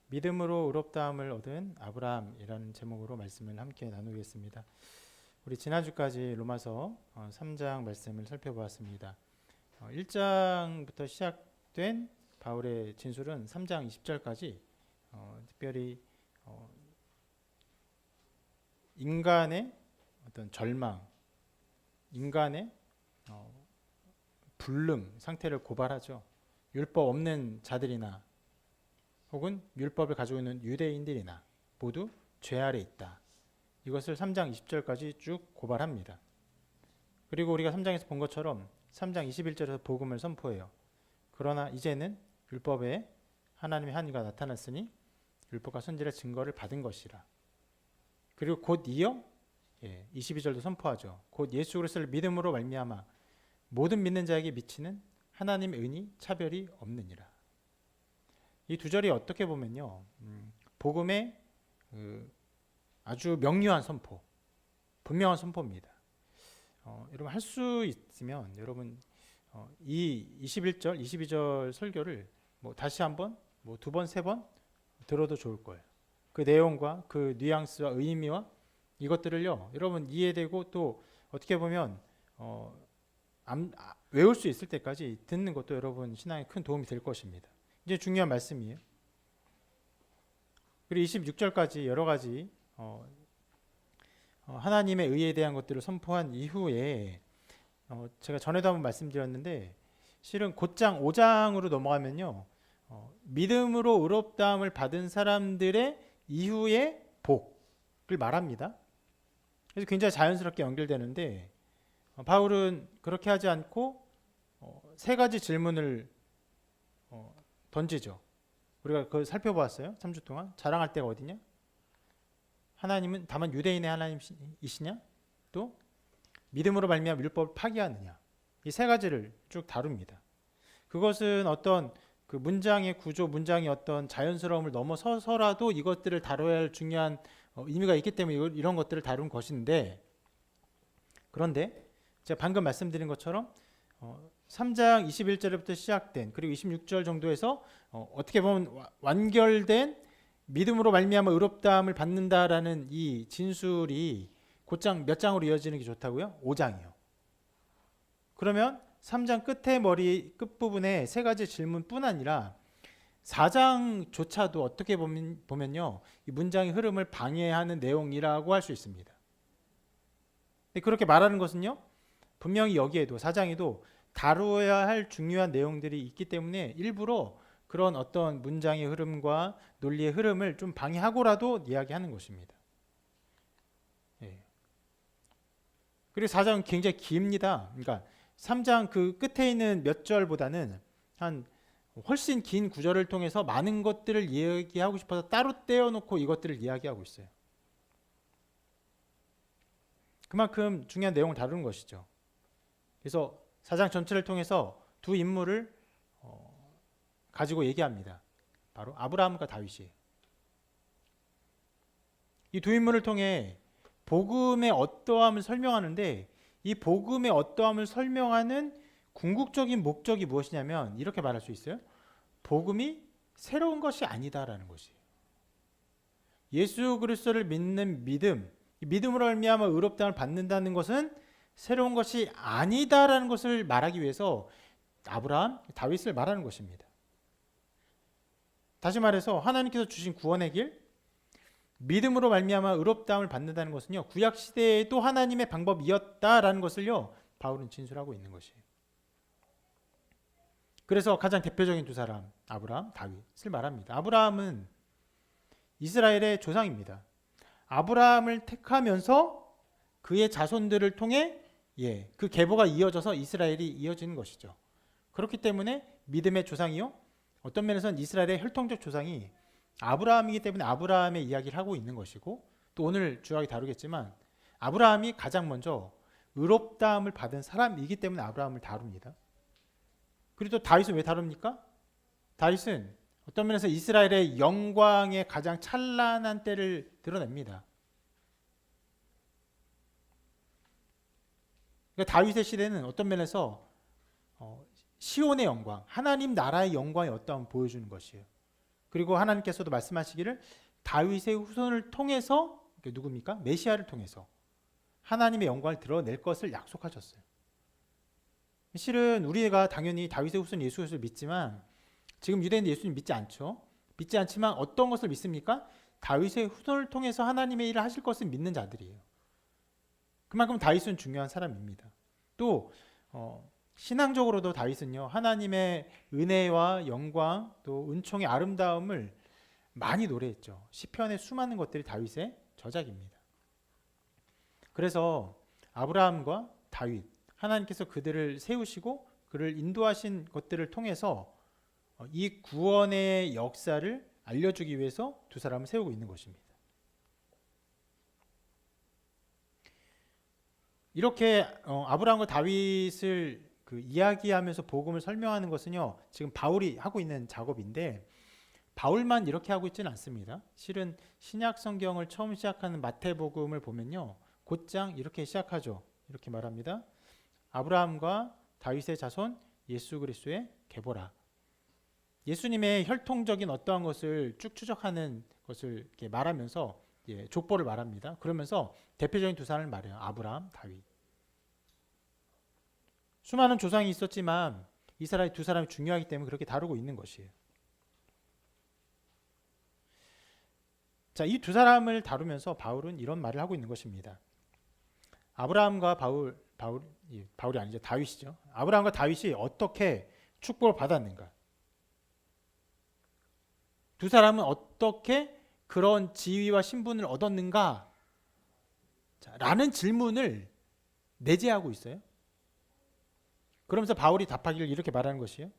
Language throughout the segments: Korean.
믿음으로 의롭다함을 얻은 아브라함이라는 제목으로 말씀을 함께 나누겠습니다. 우리 지난주까지 로마서 3장 말씀을 살펴보았습니다. 1장부터 시작된 바울의 진술은 3장 20절까지 특별히 인간의 어떤 절망, 인간의 불능 상태를 고발하죠. 율법 없는 자들이나 혹은 율법을 가지고 있는 유대인들이나 모두 죄 아래 있다. 이것을 3장 20절까지 쭉 고발합니다. 그리고 우리가 3장에서 본 것처럼 3장 21절에서 복음을 선포해요. 그러나 이제는 율법에 하나님의 한의가 나타났으니 율법과 선지의 증거를 받은 것이라. 그리고 곧 이어 22절도 선포하죠. 곧 예수 그리스도를 믿음으로 말미암아 모든 믿는 자에게 미치는 하나님의 은이 차별이 없느니라. 이 두 절이 어떻게 보면요, 복음의 아주 명료한 선포, 분명한 선포입니다. 여러분 할 수 있으면 여러분 이 21절, 22절 설교를 다시 한번, 두 번, 세 번 들어도 좋을 거예요. 그 내용과 그 뉘앙스와 의미와 이것들을요, 여러분 이해되고 또 어떻게 보면 외울 수 있을 때까지 듣는 것도 여러분 신앙에 큰 도움이 될 것입니다. 이제 중요한 말씀이에요. 그리고 26절까지 여러 가지 하나님의 의에 대한 것들을 선포한 이후에 제가 전에도 한번 말씀드렸는데 실은 곧장 5장으로 넘어가면요, 믿음으로 의롭다함을 받은 사람들의 이후의 복을 말합니다. 그래서 굉장히 자연스럽게 연결되는데 바울은 그렇게 하지 않고 세 가지 질문을 던지죠. 우리가 그걸 살펴보았어요. 3주 동안. 자랑할 데가 어디냐? 하나님은 다만 유대인의 하나님이시냐? 또 믿음으로 말미암아 율법을 파기하느냐? 이 세 가지를 쭉 다룹니다. 그것은 어떤 그 문장의 구조, 문장의 어떤 자연스러움을 넘어서서라도 이것들을 다뤄야 할 중요한 의미가 있기 때문에 이런 것들을 다룬 것인데, 그런데 제가 방금 말씀드린 것처럼 3장 21절부터 시작된 그리고 26절 정도에서 어떻게 보면 완결된 믿음으로 말미암아 의롭다함을 받는다라는 이 진술이 곧장 몇 장으로 이어지는 게 좋다고요? 5장이요. 그러면 3장 끝에 머리 끝부분에 세 가지 질문뿐 아니라 4장조차도 어떻게 보면요, 이 문장의 흐름을 방해하는 내용이라고 할 수 있습니다. 근데 그렇게 말하는 것은요, 분명히 여기에도 4장에도 다루어야 할 중요한 내용들이 있기 때문에 일부러 그런 어떤 문장의 흐름과 논리의 흐름을 좀 방해하고라도 이야기하는 것입니다. 그리고 4장은 굉장히 깁니다. 그러니까 3장 그 끝에 있는 몇 절보다는 한 훨씬 긴 구절을 통해서 많은 것들을 이야기하고 싶어서 따로 떼어놓고 이것들을 이야기하고 있어요. 그만큼 중요한 내용을 다루는 것이죠. 그래서 4장 전체를 통해서 두 인물을 가지고 얘기합니다. 바로 아브라함과 다윗이에요. 이 두 인물을 통해 복음의 어떠함을 설명하는데, 이 복음의 어떠함을 설명하는 궁극적인 목적이 무엇이냐면 이렇게 말할 수 있어요. 복음이 새로운 것이 아니다라는 것이에요. 예수 그리스도를 믿는 믿음, 믿음으로 말미암아 의롭다함을 받는다는 것은 새로운 것이 아니다라는 것을 말하기 위해서 아브라함, 다윗을 말하는 것입니다. 다시 말해서 하나님께서 주신 구원의 길, 믿음으로 말미암아 의롭다함을 받는다는 것은요, 구약 시대에도 하나님의 방법이었다라는 것을요, 바울은 진술하고 있는 것이에요. 그래서 가장 대표적인 두 사람, 아브라함, 다윗을 말합니다. 아브라함은 이스라엘의 조상입니다. 아브라함을 택하면서 그의 자손들을 통해 그 계보가 이어져서 이스라엘이 이어지는 것이죠. 그렇기 때문에 믿음의 조상이요, 어떤 면에서는 이스라엘의 혈통적 조상이 아브라함이기 때문에 아브라함의 이야기를 하고 있는 것이고, 또 오늘 주하게 다루겠지만 아브라함이 가장 먼저 의롭다함을 받은 사람이기 때문에 아브라함을 다룹니다. 그리고 또 다윗은 왜 다룹니까? 다윗은 어떤 면에서 이스라엘의 영광의 가장 찬란한 때를 드러냅니다. 그러니까 다윗의 시대는 어떤 면에서 시온의 영광, 하나님 나라의 영광이 어떠함을 보여주는 것이에요. 그리고 하나님께서도 말씀하시기를 다윗의 후손을 통해서, 누굽니까? 메시아를 통해서 하나님의 영광을 드러낼 것을 약속하셨어요. 실은 우리가 당연히 다윗의 후손 예수 그리스도를 믿지만 지금 유대인들 예수님 믿지 않죠. 믿지 않지만 어떤 것을 믿습니까? 다윗의 후손을 통해서 하나님의 일을 하실 것을 믿는 자들이에요. 그만큼 다윗은 중요한 사람입니다. 또 신앙적으로도 다윗은요, 하나님의 은혜와 영광 또 은총의 아름다움을 많이 노래했죠. 시편의 수많은 것들이 다윗의 저작입니다. 그래서 아브라함과 다윗, 하나님께서 그들을 세우시고 그를 인도하신 것들을 통해서 이 구원의 역사를 알려주기 위해서 두 사람을 세우고 있는 것입니다. 이렇게 아브라함과 다윗을 이야기하면서 복음을 설명하는 것은요, 지금 바울이 하고 있는 작업인데 바울만 이렇게 하고 있지는 않습니다. 실은 신약 성경을 처음 시작하는 마태복음을 보면요, 곧장 이렇게 시작하죠. 이렇게 말합니다. 아브라함과 다윗의 자손 예수 그리스도의 계보라. 예수님의 혈통적인 어떠한 것을 쭉 추적하는 것을 이렇게 말하면서 족보를 말합니다. 그러면서 대표적인 두 사람을 말해요. 아브라함, 다윗. 수많은 조상이 있었지만 이 사람이 두 사람이 중요하기 때문에 그렇게 다루고 있는 것이에요. 자, 이 두 사람을 다루면서 바울은 이런 말을 하고 있는 것입니다. 아브라함과 바울이 아니죠. 다윗이죠. 아브라함과 다윗이 어떻게 축복을 받았는가? 두 사람은 어떻게 그런 지위와 신분을 얻었는가? 라는 질문을 내재하고 있어요. 그러면서 바울이 답하기를 이렇게 말하는 것이에요.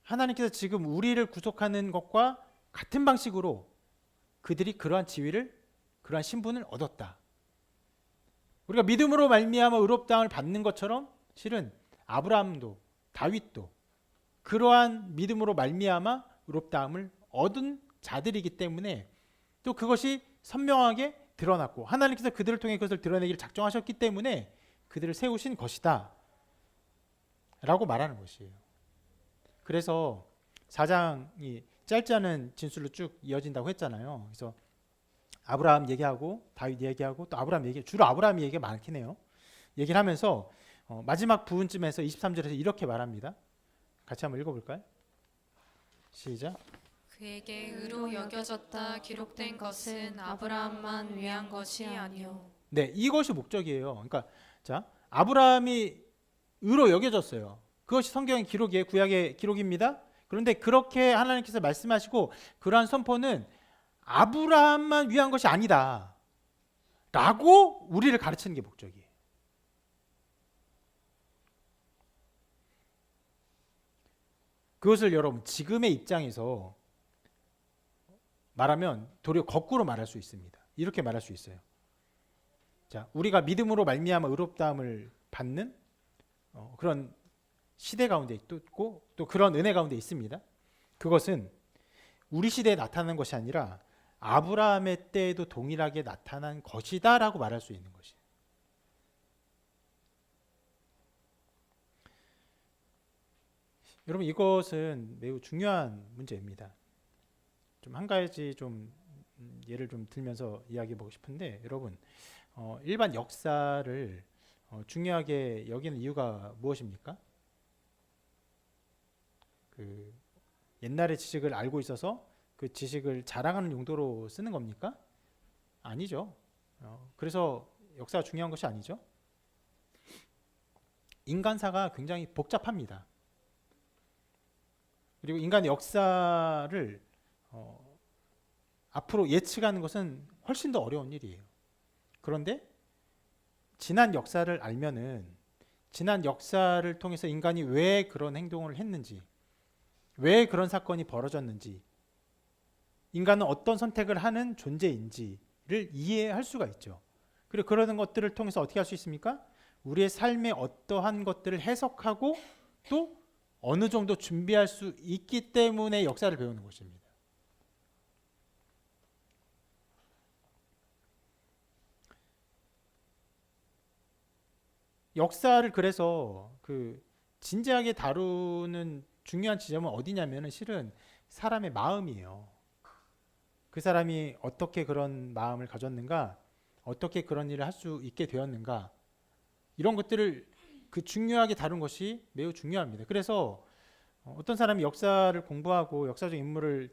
하나님께서 지금 우리를 구속하는 것과 같은 방식으로 그들이 그러한 지위를, 그러한 신분을 얻었다. 우리가 믿음으로 말미암아 의롭다함을 받는 것처럼 실은 아브라함도 다윗도 그러한 믿음으로 말미암아 의롭다함을 얻은 자들이기 때문에 또 그것이 선명하게 드러났고 하나님께서 그들을 통해 그것을 드러내기를 작정하셨기 때문에 그들을 세우신 것이다 라고 말하는 것이에요. 그래서 4장이 짧지 않은 진술로 쭉 이어진다고 했잖아요. 그래서 아브라함 얘기하고 다윗 얘기하고 또 아브라함 얘기, 주로 아브라함 얘기가 많긴 해요. 얘기를 하면서 마지막 부분쯤에서 23절에서 이렇게 말합니다. 같이 한번 읽어볼까요? 시작. 그에게 의로 여겨졌다 기록된 것은 아브라함만 위한 것이 아니요. 네, 이것이 목적이에요. 그러니까 자, 아브라함이 의로 여겨졌어요. 그것이 성경의 기록이에요. 구약의 기록입니다. 그런데 그렇게 하나님께서 말씀하시고 그러한 선포는 아브라함만 위한 것이 아니다 라고 우리를 가르치는 게 목적이에요. 그것을 여러분 지금의 입장에서 말하면 도리어 거꾸로 말할 수 있습니다. 이렇게 말할 수 있어요. 자, 우리가 믿음으로 말미암아 의롭다함을 받는 그런 시대 가운데 있고 또 그런 은혜 가운데 있습니다. 그것은 우리 시대에 나타난 것이 아니라 아브라함의 때에도 동일하게 나타난 것이다 라고 말할 수 있는 것이에요. 여러분 이것은 매우 중요한 문제입니다. 좀 한 가지 좀 예를 좀 들면서 이야기해 보고 싶은데 여러분 일반 역사를 중요하게 여기는 이유가 무엇입니까? 그 옛날의 지식을 알고 있어서 그 지식을 자랑하는 용도로 쓰는 겁니까? 아니죠. 그래서 역사가 중요한 것이 아니죠. 인간사가 굉장히 복잡합니다. 그리고 인간의 역사를 앞으로 예측하는 것은 훨씬 더 어려운 일이에요. 그런데 지난 역사를 알면은 지난 역사를 통해서 인간이 왜 그런 행동을 했는지, 왜 그런 사건이 벌어졌는지, 인간은 어떤 선택을 하는 존재인지를 이해할 수가 있죠. 그리고 그러는 것들을 통해서 어떻게 할 수 있습니까? 우리의 삶의 어떠한 것들을 해석하고 또 어느 정도 준비할 수 있기 때문에 역사를 배우는 것입니다. 역사를 그래서 진지하게 다루는 중요한 지점은 어디냐면은 실은 사람의 마음이에요. 그 사람이 어떻게 그런 마음을 가졌는가, 어떻게 그런 일을 할 수 있게 되었는가, 이런 것들을 중요하게 다룬 것이 매우 중요합니다. 그래서 어떤 사람이 역사를 공부하고 역사적 인물을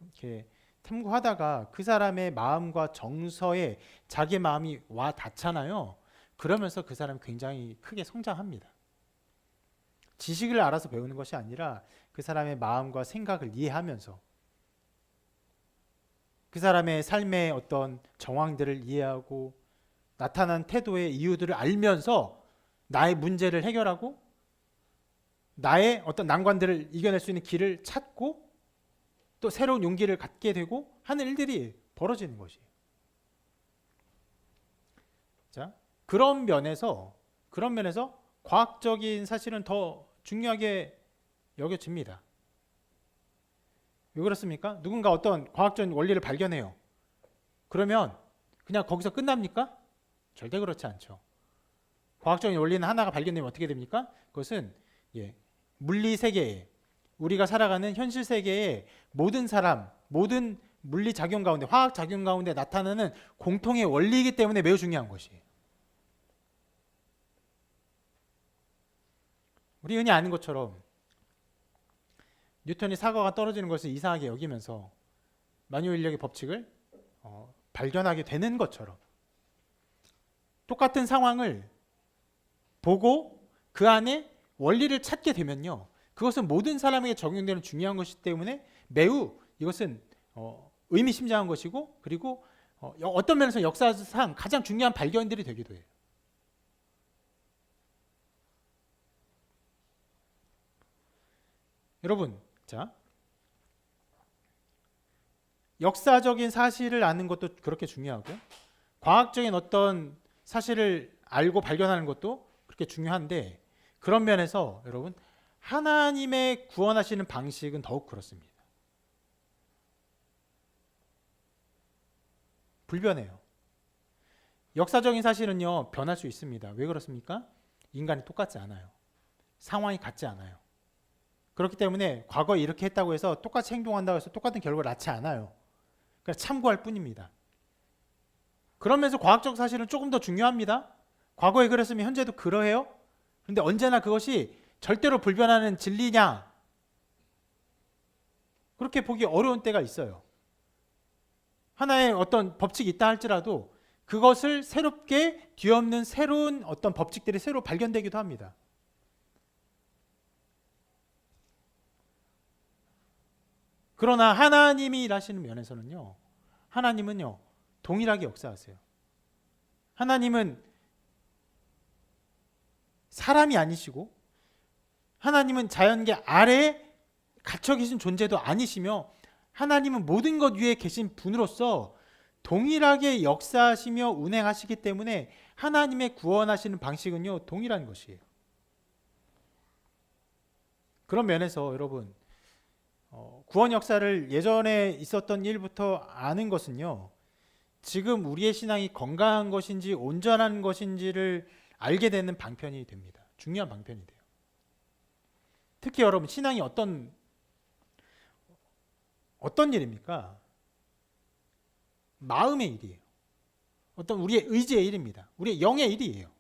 이렇게 탐구하다가 그 사람의 마음과 정서에 자기 마음이 와 닿잖아요. 그러면서 그 사람이 굉장히 크게 성장합니다. 지식을 알아서 배우는 것이 아니라 그 사람의 마음과 생각을 이해하면서 그 사람의 삶의 어떤 정황들을 이해하고 나타난 태도의 이유들을 알면서 나의 문제를 해결하고 나의 어떤 난관들을 이겨낼 수 있는 길을 찾고 또 새로운 용기를 갖게 되고 하는 일들이 벌어지는 것이에요. 자, 그런 면에서 과학적인 사실은 더 중요하게 여겨집니다. 왜 그렇습니까? 누군가 어떤 과학적인 원리를 발견해요. 그러면 그냥 거기서 끝납니까? 절대 그렇지 않죠. 과학적인 원리는 하나가 발견되면 어떻게 됩니까? 그것은 물리 세계에, 우리가 살아가는 현실 세계의 모든 사람, 모든 물리 작용 가운데, 화학 작용 가운데 나타나는 공통의 원리이기 때문에 매우 중요한 것이에요. 우리 흔히 아는 것처럼 뉴턴이 사과가 떨어지는 것을 이상하게 여기면서 만유 인력의 법칙을 발견하게 되는 것처럼 똑같은 상황을 보고 그 안에 원리를 찾게 되면요, 그것은 모든 사람에게 적용되는 중요한 것이기 때문에 매우 이것은 의미심장한 것이고, 그리고 어떤 면에서 역사상 가장 중요한 발견들이 되기도 해요. 여러분, 자, 역사적인 사실을 아는 것도 그렇게 중요하고 과학적인 어떤 사실을 알고 발견하는 것도 그렇게 중요한데, 그런 면에서 여러분, 하나님의 구원하시는 방식은 더욱 그렇습니다. 불변해요. 역사적인 사실은요, 변할 수 있습니다. 왜 그렇습니까? 인간이 똑같지 않아요. 상황이 같지 않아요. 그렇기 때문에 과거에 이렇게 했다고 해서 똑같이 행동한다고 해서 똑같은 결과를 낳지 않아요. 그냥 참고할 뿐입니다. 그러면서 과학적 사실은 조금 더 중요합니다. 과거에 그랬으면 현재도 그러해요. 그런데 언제나 그것이 절대로 불변하는 진리냐? 그렇게 보기 어려운 때가 있어요. 하나의 어떤 법칙이 있다 할지라도 그것을 새롭게 뒤엎는 새로운 어떤 법칙들이 새로 발견되기도 합니다. 그러나 하나님이 일하시는 면에서는요, 하나님은요, 동일하게 역사하세요. 하나님은 사람이 아니시고, 하나님은 자연계 아래에 갇혀 계신 존재도 아니시며, 하나님은 모든 것 위에 계신 분으로서 동일하게 역사하시며 운행하시기 때문에 하나님의 구원하시는 방식은요, 동일한 것이에요. 그런 면에서 여러분, 구원 역사를 예전에 있었던 일부터 아는 것은요, 지금 우리의 신앙이 건강한 것인지 온전한 것인지를 알게 되는 방편이 됩니다. 중요한 방편이 돼요. 특히 여러분, 신앙이 어떤 일입니까? 마음의 일이에요. 어떤 우리의 의지의 일입니다. 우리의 영의 일이에요.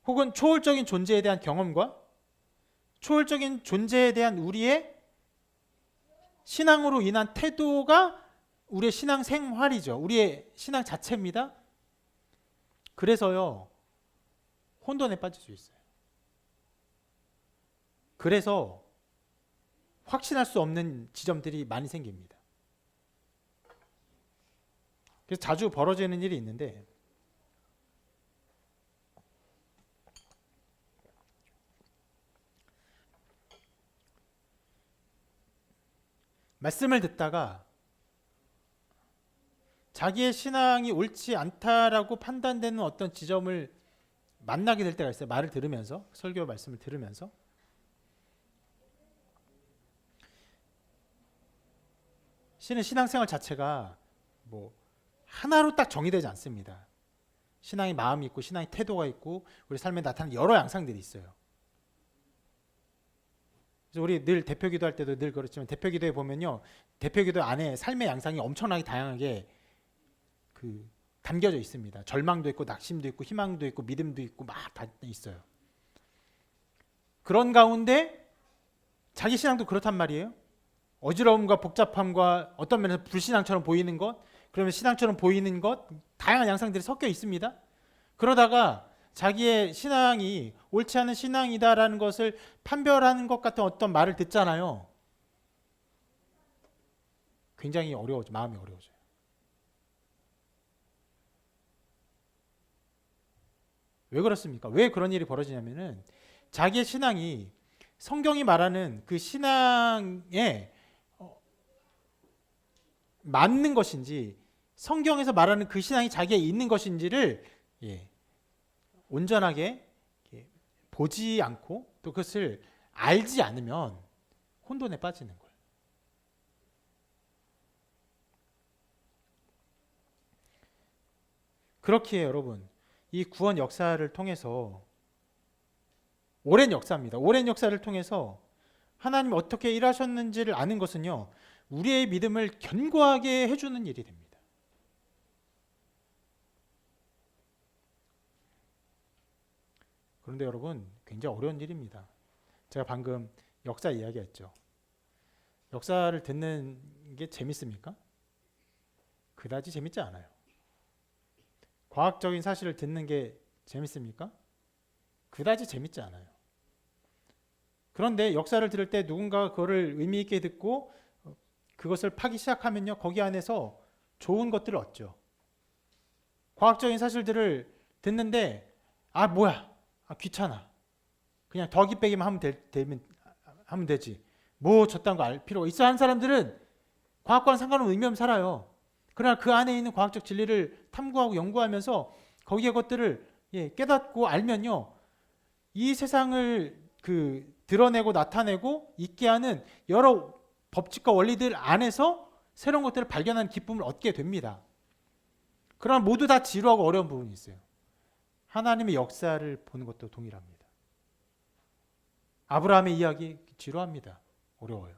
혹은 초월적인 존재에 대한 경험과 초월적인 존재에 대한 우리의 신앙으로 인한 태도가 우리의 신앙 생활이죠. 우리의 신앙 자체입니다. 그래서요, 혼돈에 빠질 수 있어요. 그래서 확신할 수 없는 지점들이 많이 생깁니다. 그래서 자주 벌어지는 일이 있는데, 말씀을 듣다가 자기의 신앙이 옳지 않다라고 판단되는 어떤 지점을 만나게 될 때가 있어요. 말을 들으면서, 설교 말씀을 들으면서. 실은 신앙생활 자체가 뭐 하나로 딱 정의되지 않습니다. 신앙의 마음이 있고 신앙의 태도가 있고 우리 삶에 나타나는 여러 양상들이 있어요. 그래서 우리 늘 대표기도 할 때도 늘 그렇지만 대표기도에 보면요, 대표기도 안에 삶의 양상이 엄청나게 다양하게 그 담겨져 있습니다. 절망도 있고 낙심도 있고 희망도 있고 믿음도 있고 막 다 있어요. 그런 가운데 자기 신앙도 그렇단 말이에요. 어지러움과 복잡함과 어떤 면에서 불신앙처럼 보이는 것, 그러면 신앙처럼 보이는 것, 다양한 양상들이 섞여 있습니다. 그러다가 자기의 신앙이 옳지 않은 신앙이다라는 것을 판별하는 것 같은 어떤 말을 듣잖아요. 굉장히 어려워져, 마음이 어려워져요. 왜 그렇습니까? 왜 그런 일이 벌어지냐면은 자기의 신앙이 성경이 말하는 그 신앙에 맞는 것인지, 성경에서 말하는 그 신앙이 자기에 있는 것인지를 온전하게 보지 않고 또 그것을 알지 않으면 혼돈에 빠지는 거예요. 그렇기에 여러분, 이 구원 역사를 통해서 오랜 역사입니다. 오랜 역사를 통해서 하나님이 어떻게 일하셨는지를 아는 것은요, 우리의 믿음을 견고하게 해주는 일이 됩니다. 그런데 여러분, 굉장히 어려운 일입니다. 제가 방금 역사 이야기했죠. 역사를 듣는 게 재밌습니까? 그다지 재밌지 않아요. 과학적인 사실을 듣는 게 재밌습니까? 그다지 재밌지 않아요. 그런데 역사를 들을 때 누군가가 그거를 의미 있게 듣고 그것을 파기 시작하면요, 거기 안에서 좋은 것들을 얻죠. 과학적인 사실들을 듣는데 뭐야, 귀찮아, 그냥 더하기 빼기만 하면 되지, 뭐 저딴 거 알 필요가 있어 하는 사람들은 과학과는 상관없는 의미 없이 살아요. 그러나 그 안에 있는 과학적 진리를 탐구하고 연구하면서 거기에 것들을 깨닫고 알면요, 이 세상을 드러내고 나타내고 있게 하는 여러 법칙과 원리들 안에서 새로운 것들을 발견하는 기쁨을 얻게 됩니다. 그러나 모두 다 지루하고 어려운 부분이 있어요. 하나님의 역사를 보는 것도 동일합니다. 아브라함의 이야기 지루합니다. 어려워요.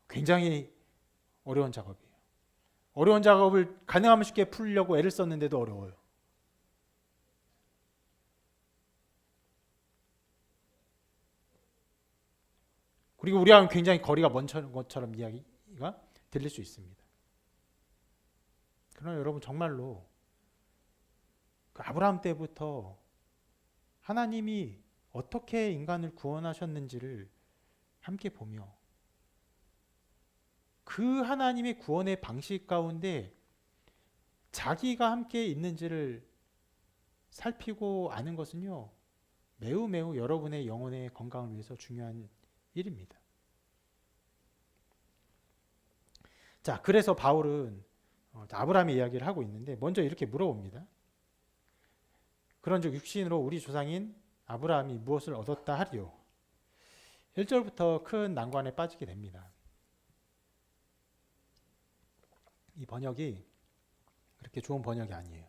굉장히 어려운 작업이에요. 어려운 작업을 가능하면 쉽게 풀려고 애를 썼는데도 어려워요. 그리고 우리와는 굉장히 거리가 먼 것처럼 이야기가 들릴 수 있습니다. 그러나 여러분, 정말로 그 아브라함 때부터 하나님이 어떻게 인간을 구원하셨는지를 함께 보며 그 하나님의 구원의 방식 가운데 자기가 함께 있는지를 살피고 아는 것은요, 매우 매우 여러분의 영혼의 건강을 위해서 중요한 일입니다. 자, 그래서 바울은 아브라함의 이야기를 하고 있는데 먼저 이렇게 물어봅니다. 그런즉 육신으로 우리 조상인 아브라함이 무엇을 얻었다 하리요? 1절부터 큰 난관에 빠지게 됩니다. 이 번역이 그렇게 좋은 번역이 아니에요.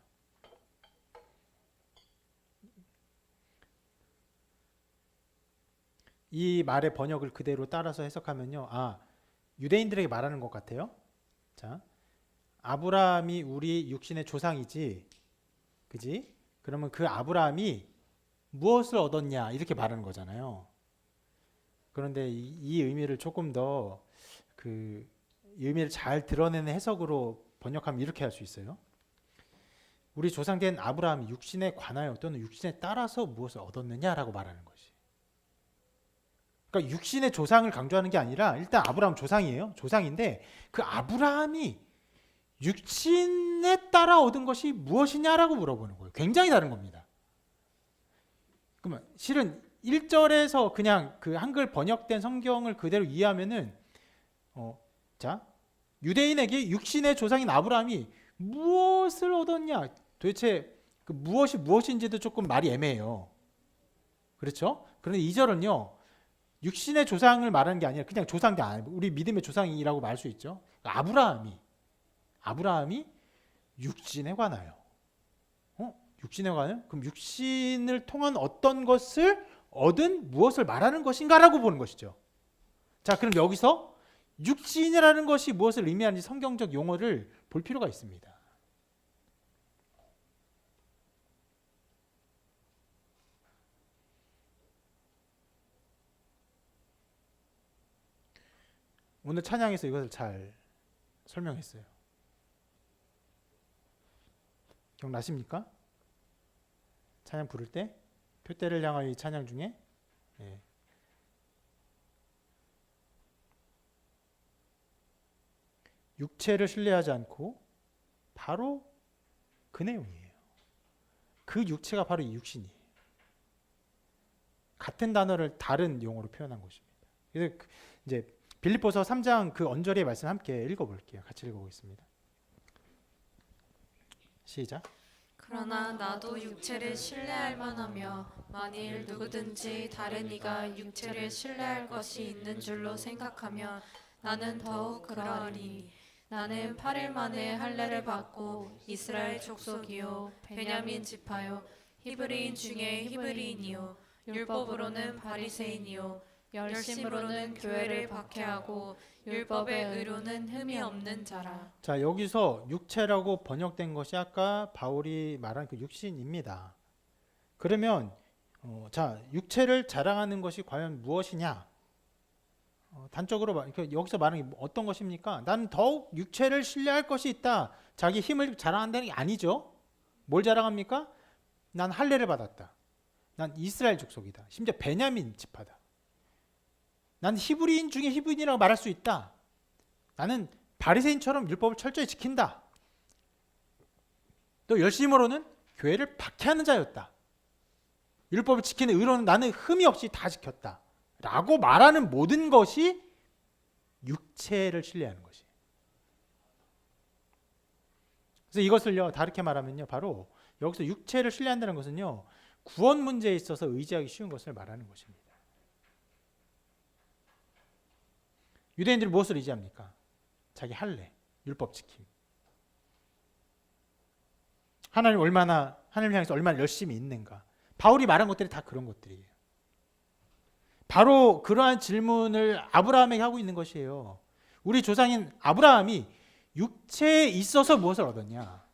이 말의 번역을 그대로 따라서 해석하면요, 유대인들에게 말하는 것 같아요. 자, 아브라함이 우리 육신의 조상이지, 그지? 그러면 그 아브라함이 무엇을 얻었냐, 이렇게 말하는 거잖아요. 그런데 이 의미를 조금 더 이 의미를 잘 드러내는 해석으로 번역하면 이렇게 할 수 있어요. 우리 조상된 아브라함이 육신에 관하여 또는 육신에 따라서 무엇을 얻었느냐라고 말하는 것이. 그러니까 육신의 조상을 강조하는 게 아니라 일단 아브라함 조상이에요. 조상인데 그 아브라함이 육신에 따라 얻은 것이 무엇이냐라고 물어보는 거예요. 굉장히 다른 겁니다. 그러면 실은 1절에서 그냥 그 한글 번역된 성경을 그대로 이해하면은 자, 유대인에게 육신의 조상인 아브라함이 무엇을 얻었냐? 도대체 그 무엇이 무엇인지도 조금 말이 애매해요. 그렇죠? 그런데 2절은요. 육신의 조상을 말하는 게 아니라 그냥 조상이 아니고 우리 믿음의 조상이라고 말할 수 있죠. 아브라함이 육신에 관하여. 육신에 관하여? 그럼 육신을 통한 어떤 것을 얻은 무엇을 말하는 것인가라고 보는 것이죠. 자, 그럼 여기서 육신이라는 것이 무엇을 의미하는지 성경적 용어를 볼 필요가 있습니다. 오늘 찬양에서 이것을 잘 설명했어요. 기억나십니까? 찬양 부를 때 표대를 향하여 이 찬양 중에 육체를 신뢰하지 않고 바로 그 내용이에요. 그 육체가 바로 이 육신이에요. 같은 단어를 다른 용어로 표현한 것입니다. 그래서 이제 빌립보서 3장 그 언저리의 말씀 함께 읽어볼게요. 같이 읽어보겠습니다. 시작. 그러나 나도 육체를 신뢰할 만하며 만일 누구든지 다른 이가 육체를 신뢰할 것이 있는 줄로 생각하면 나는 더욱 그러하니 나는 8일 만에 할례를 받고 이스라엘 족속이요 베냐민 지파요 히브리인 중에 히브리인이요 율법으로는 바리새인이요 열심으로는 교회를 박해하고 율법의 의로는 흠이 없는 자라. 자, 여기서 육체라고 번역된 것이 아까 바울이 말한 그 육신입니다. 그러면 자, 육체를 자랑하는 것이 과연 무엇이냐? 단적으로 여기서 말하는 게 어떤 것입니까? 나는 더욱 육체를 신뢰할 것이 있다. 자기 힘을 자랑한다는 게 아니죠. 뭘 자랑합니까? 난 할례를 받았다. 난 이스라엘 족속이다. 심지어 베냐민 지파다. 난 히브리인 중에 히브리인이라고 말할 수 있다. 나는 바리새인처럼 율법을 철저히 지킨다. 또 열심으로는 교회를 박해하는 자였다. 율법을 지키는 의로는 나는 흠이 없이 다 지켰다. 라고 말하는 모든 것이 육체를 신뢰하는 것이에요. 그래서 이것을요, 다르게 말하면요, 바로 여기서 육체를 신뢰한다는 것은요, 구원 문제에 있어서 의지하기 쉬운 것을 말하는 것입니다. 유대인들이 무엇을 의지합니까? 자기 할례, 율법 지킴. 하나님을 향해서 얼마나 열심히 있는가. 바울이 말한 것들이 다 그런 것들이에요. 바로 그러한 질문을 아브라함에게 하고 있는 것이에요. 우리 조상인 아브라함이 육체에 있어서 무엇을 얻었냐?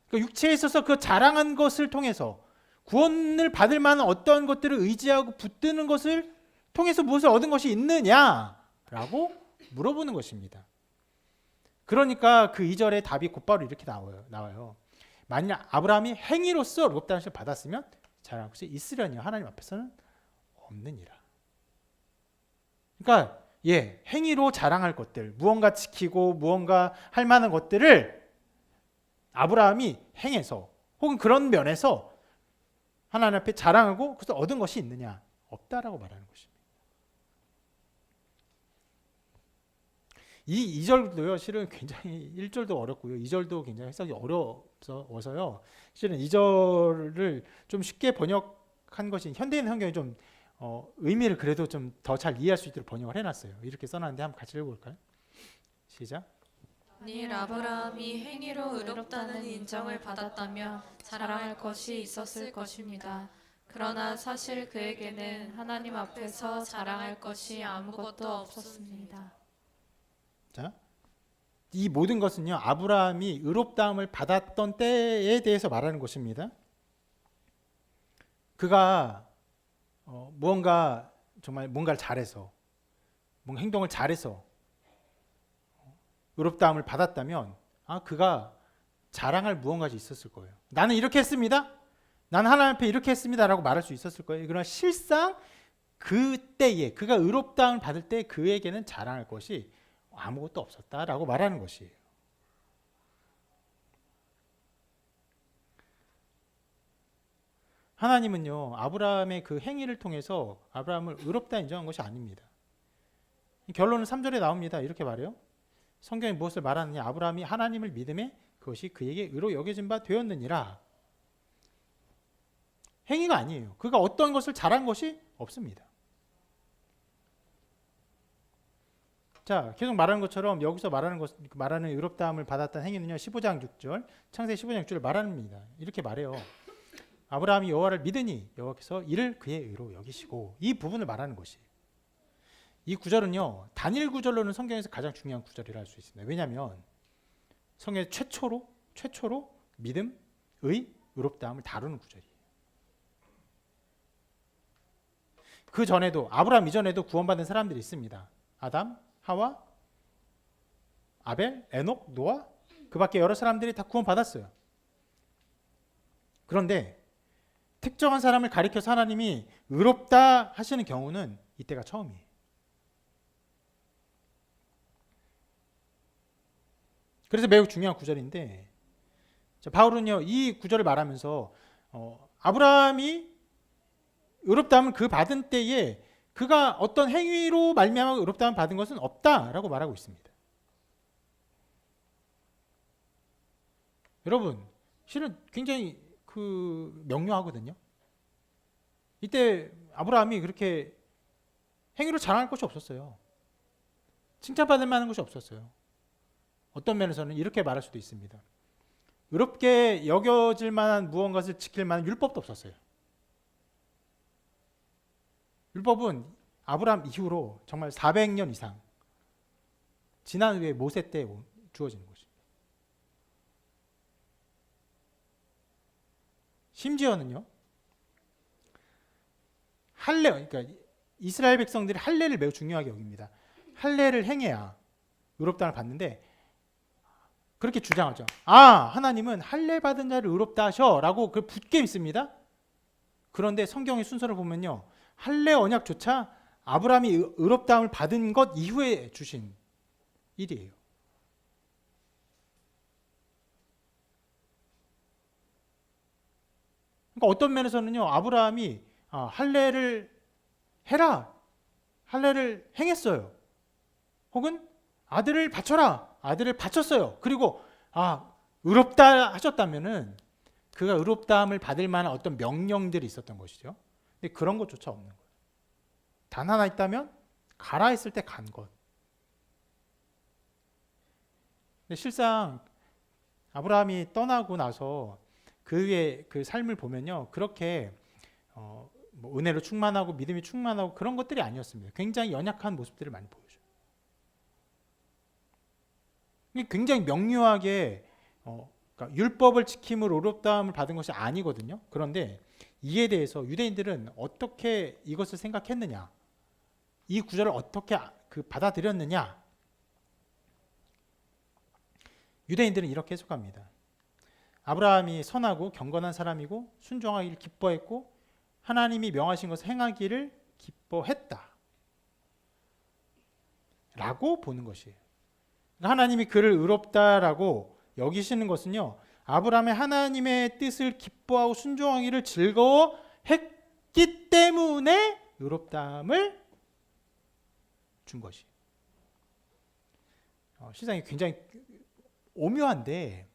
그 육체에 있어서 그 자랑한 것을 통해서 구원을 받을 만한 어떤 것들을 의지하고 붙드는 것을 통해서 무엇을 얻은 것이 있느냐라고 물어보는 것입니다. 그러니까 그 2절의 답이 곧바로 이렇게 나와요. 만일 아브라함이 행위로서 의롭다는 것을 받았으면 자랑할 것이 있으려니 하나님 앞에서는 없느니라. 그러니까 행위로 자랑할 것들, 무언가 지키고 무언가 할 만한 것들을 아브라함이 행해서 혹은 그런 면에서 하나님 앞에 자랑하고 그래서 얻은 것이 있느냐? 없다라고 말하는 것입니다. 이 2절도요, 실은 굉장히 1절도 어렵고요, 2절도 굉장히 해석이 어려워서요, 실은 2절을 좀 쉽게 번역한 것이 현대인 성경이 좀 의미를 그래도 좀 더 잘 이해할 수 있도록 번역을 해놨어요. 이렇게 써놨는데 한번 같이 읽어볼까요? 시작. 만일 아브라함이 행위로 의롭다는 인정을 받았다면 자랑할 것이 있었을 것입니다. 그러나 사실 그에게는 하나님 앞에서 자랑할 것이 아무것도 없었습니다. 자, 이 모든 것은요, 아브라함이 의롭다함을 받았던 때에 대해서 말하는 것입니다. 그가 뭔가를 잘해서, 뭔가 행동을 잘해서 의롭다함을 받았다면, 그가 자랑할 무언가가 있었을 거예요. 나는 이렇게 했습니다. 나는 하나님 앞에 이렇게 했습니다라고 말할 수 있었을 거예요. 그러나 실상 그때에 그가 의롭다함을 받을 때 그에게는 자랑할 것이 아무것도 없었다라고 말하는 것이에요. 하나님은요, 아브라함의 그 행위를 통해서 아브라함을 의롭다 인정한 것이 아닙니다. 결론은 3절에 나옵니다. 이렇게 말해요. 성경이 무엇을 말하느냐? 아브라함이 하나님을 믿음에 그것이 그에게 의로 여겨진 바 되었느니라. 행위가 아니에요. 그가 어떤 것을 잘한 것이 없습니다. 자, 계속 말하는 것처럼 여기서 말하는 의롭다함을 받았던 행위는요, 15장 6절, 창세기 15장 6절을 말합니다. 이렇게 말해요. 아브라함이 여호와를 믿으니 여호와께서 이를 그의 의로 여기시고, 이 부분을 말하는 것이에요. 이 구절은요, 단일 구절로는 성경에서 가장 중요한 구절이라 할 수 있습니다. 왜냐하면 성경의 최초로 믿음, 의롭다함을 다루는 구절이에요. 그 전에도, 아브라함 이전에도 구원받은 사람들이 있습니다. 아담, 하와, 아벨, 에녹, 노아, 그 밖에 여러 사람들이 다 구원받았어요. 그런데 특정한 사람을 가리켜서 하나님이 의롭다 하시는 경우는 이때가 처음이에요. 그래서 매우 중요한 구절인데, 바울은요, 이 구절을 말하면서 아브라함이 의롭다함을 그 받은 때에 그가 어떤 행위로 말미암아 의롭다함을 받은 것은 없다라고 말하고 있습니다. 여러분, 실은 굉장히 명료하거든요. 이때 아브라함이 그렇게 행위로 자랑할 것이 없었어요. 칭찬받을 만한 것이 없었어요. 어떤 면에서는 이렇게 말할 수도 있습니다. 의롭게 여겨질 만한 무언가를 지킬 만한 율법도 없었어요. 율법은 아브라함 이후로 정말 400년 이상 지난 후에 모세 때 주어지는 것입니다. 심지어는요, 그러니까 이스라엘 백성들이 할례를 매우 중요하게 여깁니다. 할례를 행해야 의롭다함을 받는데, 그렇게 주장하죠. 하나님은 할례 받은 자를 의롭다 하셔라고 그걸 굳게 믿습니다. 그런데 성경의 순서를 보면요, 할례 언약조차 아브라함이 의롭다함을 받은 것 이후에 주신 일이에요. 그러니까 어떤 면에서는요, 아브라함이 할례를 해라, 할례를 행했어요. 혹은 아들을 바쳐라, 아들을 바쳤어요. 그리고 의롭다 하셨다면은 그가 의롭다함을 받을 만한 어떤 명령들이 있었던 것이죠. 근데 그런 것조차 없는 거예요. 단 하나 있다면 가라 했을 때 간 것. 근데 실상 아브라함이 떠나고 나서 그의 그 삶을 보면요, 그렇게 은혜로 충만하고 믿음이 충만하고 그런 것들이 아니었습니다. 굉장히 연약한 모습들을 많이 보여줘요. 굉장히 명료하게 그러니까 율법을 지킴으로 의롭다함을 받은 것이 아니거든요. 그런데 이에 대해서 유대인들은 어떻게 이것을 생각했느냐, 이 구절을 어떻게 받아들였느냐, 유대인들은 이렇게 해석합니다. 아브라함이 선하고 경건한 사람이고 순종하기를 기뻐했고 하나님이 명하신 것을 행하기를 기뻐했다 라고 보는 것이에요. 하나님이 그를 의롭다라고 여기시는 것은요, 아브라함의 하나님의 뜻을 기뻐하고 순종하기를 즐거워했기 때문에 의롭다함을 준 것이에요. 시장이 굉장히 오묘한데,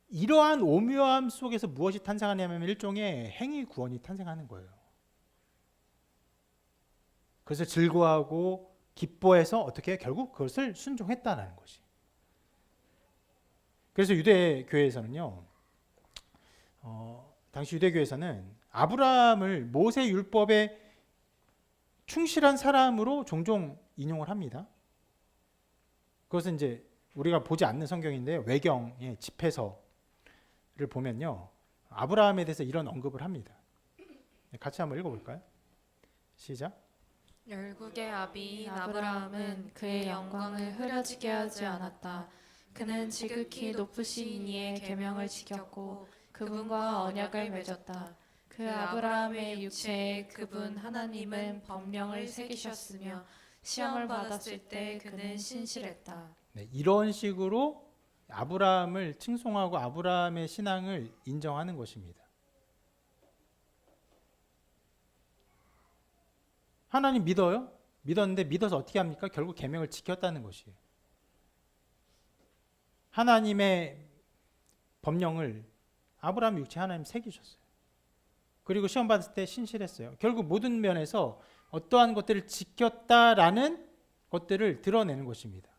이러한 오묘함 속에서 무엇이 탄생하냐면 일종의 행위 구원이 탄생하는 거예요. 그래서 즐거워하고 기뻐해서 어떻게 결국 그것을 순종했다는 것이. 그래서 유대교회에서는요, 당시 유대교회에서는 아브라함을 모세 율법에 충실한 사람으로 종종 인용을 합니다. 그것은 이제 우리가 보지 않는 성경인데요, 외경의 집해서를 보면요, 아브라함에 대해서 이런 언급을 합니다. 같이 한번 읽어볼까요? 시작. 열국의 아비인 아브라함은 그의 영광을 흐려지게 하지 않았다. 그는 지극히 높으신 이의 계명을 지켰고 그분과 언약을 맺었다. 그 아브라함의 육체에 그분 하나님은 법령을 새기셨으며 시험을 받았을 때 그는 신실했다. 네, 이런 식으로 아브라함을 칭송하고 아브라함의 신앙을 인정하는 것입니다. 하나님 믿어요? 믿었는데 믿어서 어떻게 합니까? 결국 계명을 지켰다는 것이에요. 하나님의 법령을 아브라함 육체에 하나님 새기셨어요. 그리고 시험 받을 때 신실했어요. 결국 모든 면에서 어떠한 것들을 지켰다라는 것들을 드러내는 것입니다.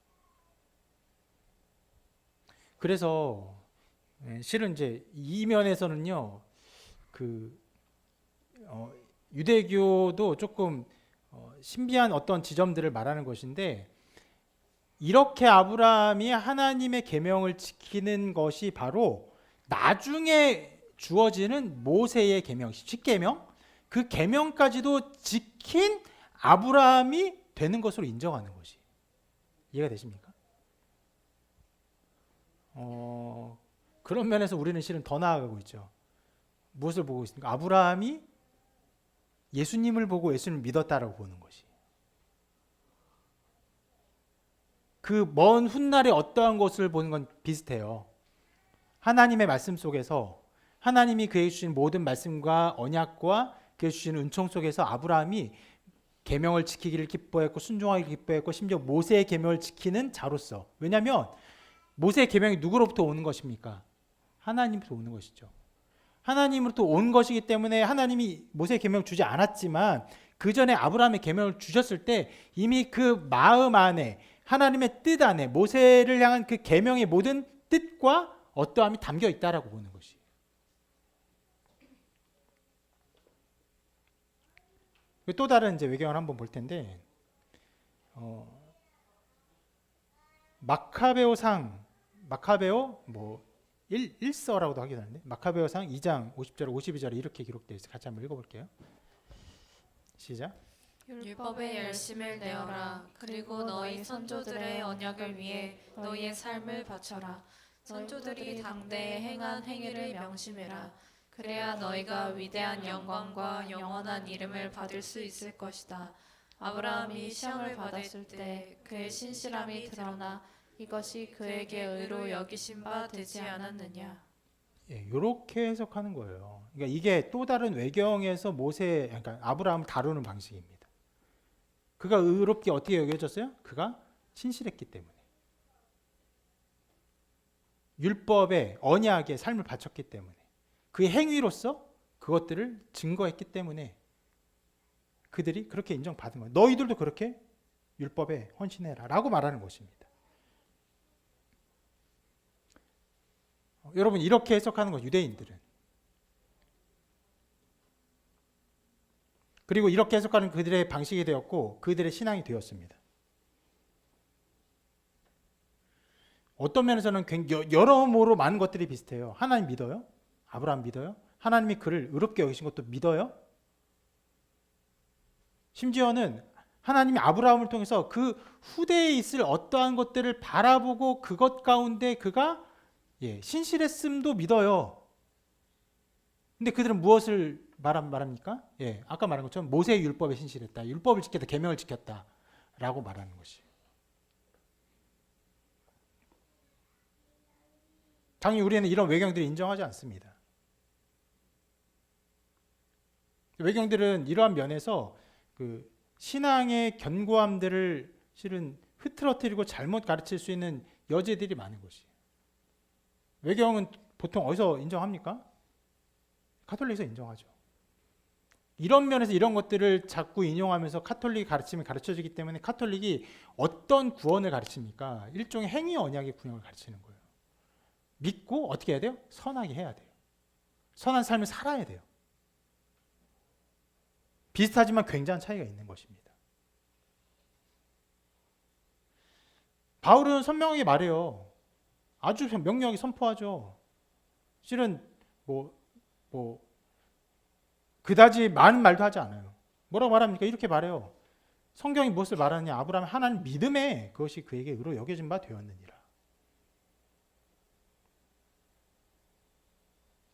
그래서 실은 이제 이 면에서는요, 그 유대교도 조금 신비한 어떤 지점들을 말하는 것인데, 이렇게 아브라함이 하나님의 계명을 지키는 것이 바로 나중에 주어지는 모세의 계명, 십계명, 그 계명까지도 지킨 아브라함이 되는 것으로 인정하는 것이. 이해가 되십니까? 그런 면에서 우리는 실은 더 나아가고 있죠. 무엇을 보고 있습니까? 아브라함이 예수님을 보고 예수님을 믿었다라고 보는 것이. 그 먼 훗날에 어떠한 것을 보는 건 비슷해요. 하나님의 말씀 속에서 하나님이 그에게 주신 모든 말씀과 언약과 그에게 주신 은총 속에서 아브라함이 계명을 지키기를 기뻐했고 순종하기를 기뻐했고 심지어 모세의 계명을 지키는 자로서. 왜냐하면 모세의 계명이 누구로부터 오는 것입니까? 하나님으로부터 오는 것이죠. 하나님으로부터 온 것이기 때문에 하나님이 모세의 계명을 주지 않았지만 그 전에 아브라함의 계명을 주셨을 때 이미 그 마음 안에 하나님의 뜻 안에 모세를 향한 그 계명의 모든 뜻과 어떠함이 담겨 있다라고 보는 것이. 또 다른 이제 외경을 한번 볼 텐데, 마카베오 뭐 1서라고도 하기도 하는데, 마카베오상 2장 50절 52절에 이렇게 기록되어 있어요. 같이 한번 읽어볼게요. 시작. 율법의 열심을 내어라. 그리고 너희 선조들의 언약을 위해 너희의 삶을 바쳐라. 선조들이 당대에 행한 행위를 명심해라. 그래야 너희가 위대한 영광과 영원한 이름을 받을 수 있을 것이다. 아브라함이 시험을 받았을 때 그의 신실함이 드러나 이것이 그에게 의로 여기신 바 되지 않았느냐. 예, 이렇게 해석하는 거예요. 그러니까 이게 또 다른 외경에서 그러니까 아브라함을 다루는 방식입니다. 그가 의롭게 어떻게 여겨졌어요? 그가 신실했기 때문에. 율법의 언약의 삶을 바쳤기 때문에. 그의 행위로서 그것들을 증거했기 때문에 그들이 그렇게 인정받은 거예요. 너희들도 그렇게 율법에 헌신해라 라고 말하는 것입니다. 여러분, 이렇게 해석하는 거 유대인들은. 그리고 이렇게 해석하는 그들의 방식이 되었고 그들의 신앙이 되었습니다. 어떤 면에서는 여러모로 많은 것들이 비슷해요. 하나님 믿어요? 아브라함 믿어요? 하나님이 그를 의롭게 여기신 것도 믿어요? 심지어는 하나님이 아브라함을 통해서 그 후대에 있을 어떠한 것들을 바라보고 그것 가운데 그가 신실했음도 믿어요. 근데 그들은 무엇을 말합니까? 아까 말한 것처럼 모세의 율법에 신실했다. 율법을 지켰다. 계명을 지켰다. 라고 말하는 것이. 당연히 우리는 이런 외경들을 인정하지 않습니다. 외경들은 이러한 면에서 그 신앙의 견고함들을 실은 흐트러뜨리고 잘못 가르칠 수 있는 여지들이 많은 것이에요. 외경은 보통 어디서 인정합니까? 가톨릭에서 인정하죠. 이런 면에서 이런 것들을 자꾸 인용하면서 카톨릭 가르침이 가르쳐지기 때문에 카톨릭이 어떤 구원을 가르칩니까? 일종의 행위 언약의 구원을 가르치는 거예요. 믿고 어떻게 해야 돼요? 선하게 해야 돼요. 선한 삶을 살아야 돼요. 비슷하지만 굉장한 차이가 있는 것입니다. 바울은 선명하게 말해요. 아주 명료하게 선포하죠. 실은 그다지 많은 말도 하지 않아요. 뭐라고 말합니까? 이렇게 말해요. 성경이 무엇을 말하느냐? 아브라함은 하나님 믿음에 그것이 그에게 의로 여겨진 바 되었느니라.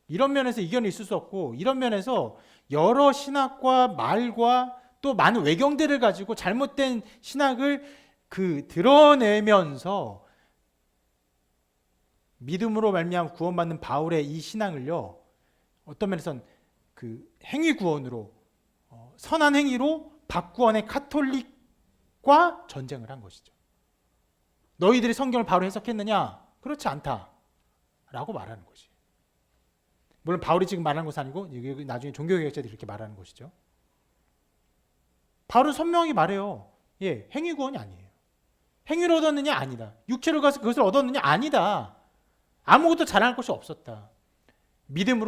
이런 면에서 이견이 있을 수 없고, 이런 면에서 여러 신학과 말과 또 많은 외경들을 가지고 잘못된 신학을 드러내면서 믿음으로 말미암아 구원받는 바울의 이 신앙을요, 어떤 면에서는 그 행위 구원으로 선한 행위로 박구원의 카톨릭과 전쟁을 한 것이죠. 너희들이 성경을 바로 해석했느냐? 그렇지 않다라고 말하는 것이. 물론 바울이 지금 말하는 것은 아니고 나중에 종교개혁자들이 이렇게 말하는 것이죠. 바울은 선명하게 말해요. 행위 구원이 아니에요. 행위로 얻었느냐? 아니다. 육체로 가서 그것을 얻었느냐? 아니다. 아무것도 자랑할 것이 없었다. 믿음의